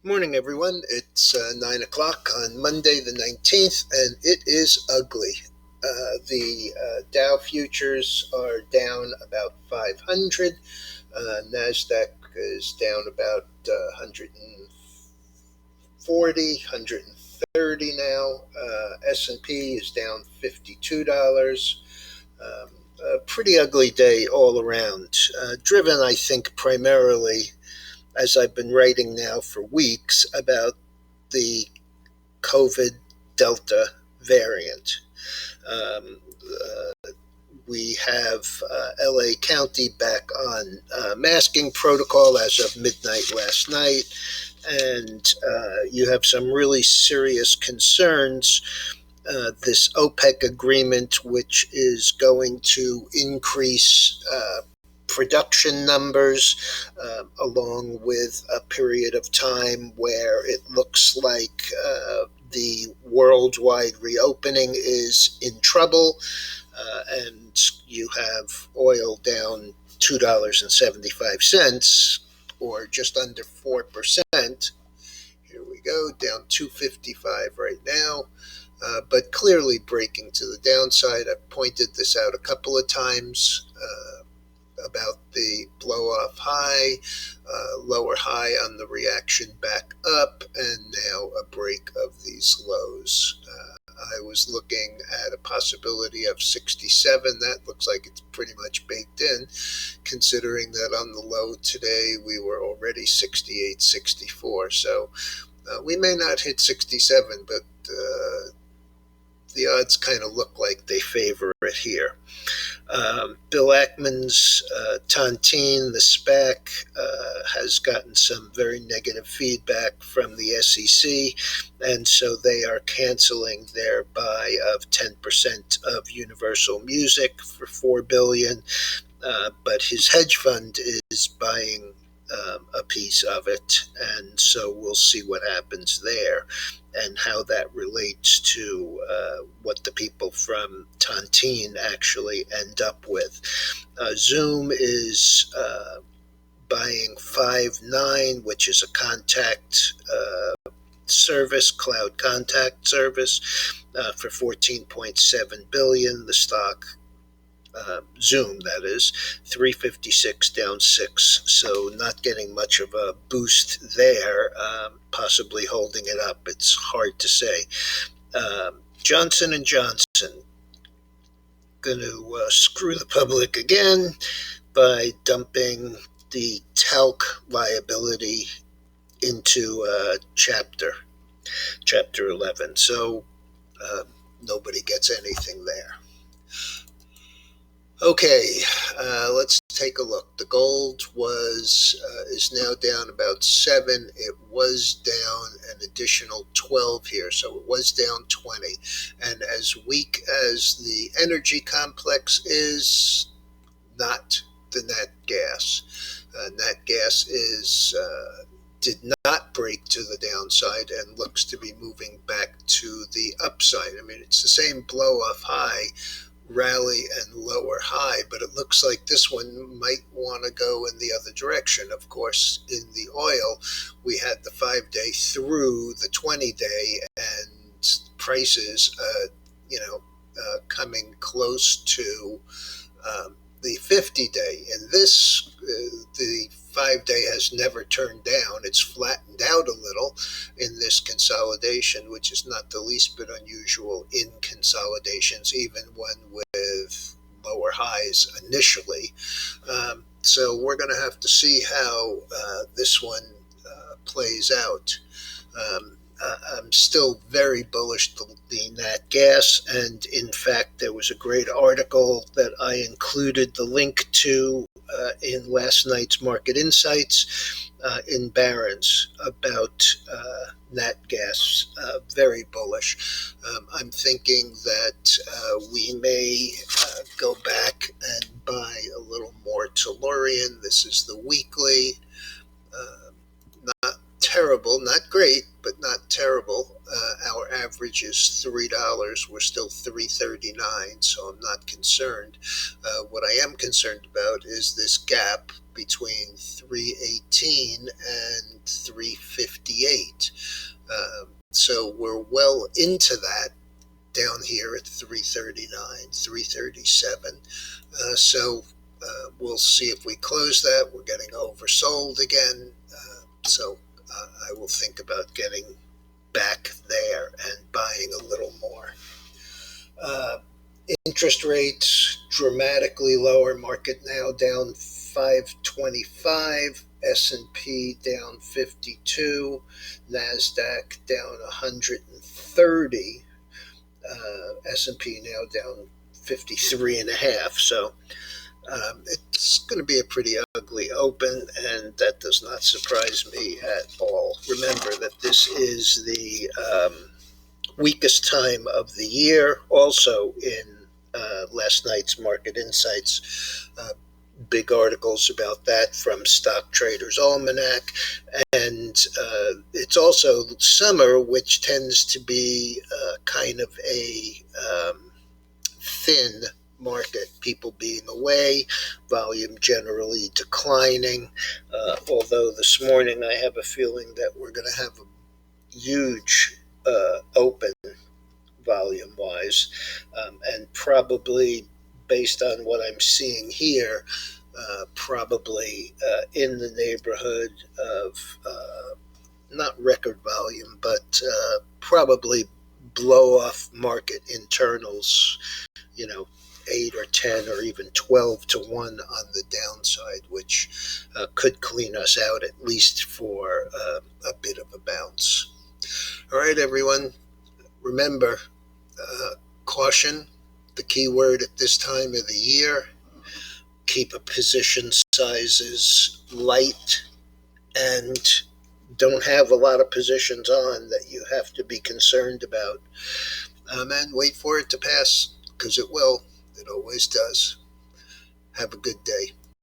Morning, everyone. It's 9 o'clock on Monday the 19th, and it is ugly. The Dow futures are down about 500. NASDAQ is down about 140, 130 now. S&P is down $52. A pretty ugly day all around, driven, I think, primarily, as I've been writing now for weeks, about the COVID Delta variant. We have LA County back on masking protocol as of midnight last night, and you have some really serious concerns. This OPEC agreement, which is going to increase production numbers, along with a period of time where it looks like the worldwide reopening is in trouble, and you have oil down $2.75, or just under 4%. Here we go, down $2.55 right now. But clearly breaking to the downside. I've pointed this out a couple of times about the blow-off high, lower high on the reaction back up, and now a break of these lows. I was looking at a possibility of 67. That looks like it's pretty much baked in, considering that on the low today we were already 68, 64. So we may not hit 67, but the odds kind of look like they favor it here. Bill Ackman's Tontine, the SPAC, has gotten some very negative feedback from the SEC, and so they are canceling their buy of 10% of Universal Music for $4 billion, but his hedge fund is buying a piece of it, and so we'll see what happens there and how that relates to what the people from Tontine actually end up with. Zoom is buying Five9, which is a contact service, cloud contact service, for $14.7 billion. The stock, Zoom, that is, 356 down 6, so not getting much of a boost there, possibly holding it up. It's hard to say. Johnson & Johnson, going to screw the public again by dumping the talc liability into Chapter 11, so nobody gets anything there. Okay, let's take a look. The gold is now down about 7. It was down an additional 12 here, so it was down 20. And as weak as the energy complex is, not the nat gas. Nat gas did not break to the downside and looks to be moving back to the upside. I mean, it's the same blow-off high, rally and lower high, but it looks like this one might want to go in the other direction. Of course, in the oil, we had the 5-day through the 20-day, and prices, coming close to the 50-day. And this, the 5-day has never turned down. It's flattened out a little in this consolidation, which is not the least bit unusual in consolidations, even one with lower highs initially. So we're going to have to see how this one plays out. I'm still very bullish the nat gas, and in fact there was a great article that I included the link to in last night's Market Insights in Barron's about nat gas, very bullish. I'm thinking that we may go back and buy a little more Tellurian. This is the weekly. Not terrible, not great, but not terrible. Our average is $3. We're still $3.39, so I'm not concerned. What I am concerned about is this gap between $3.18 and $3.58. So we're well into that down here at 339, 337. So we'll see if we close that. We're getting oversold again. So I will think about getting back there and buying a little more. Interest rates dramatically lower. Market now down 525. S&P down 52. NASDAQ down 130. S&P now down 53.5. So it's going to be a pretty ugly open, and that does not surprise me at all. Remember that this is the weakest time of the year. Also in last night's Market Insights, big articles about that from Stock Traders Almanac. And it's also summer, which tends to be kind of a thin market, people being away, volume generally declining. Although this morning I have a feeling that we're going to have a huge open volume-wise, and probably based on what I'm seeing here, probably in the neighborhood of not record volume, but probably blow-off market internals, 8 or 10 or even 12 to 1 on the downside, which could clean us out at least for a bit of a bounce. All right, everyone. Remember, caution, the key word at this time of the year. Keep position sizes light and don't have a lot of positions on that you have to be concerned about. And wait for it to pass, because it will. It always does. Have a good day.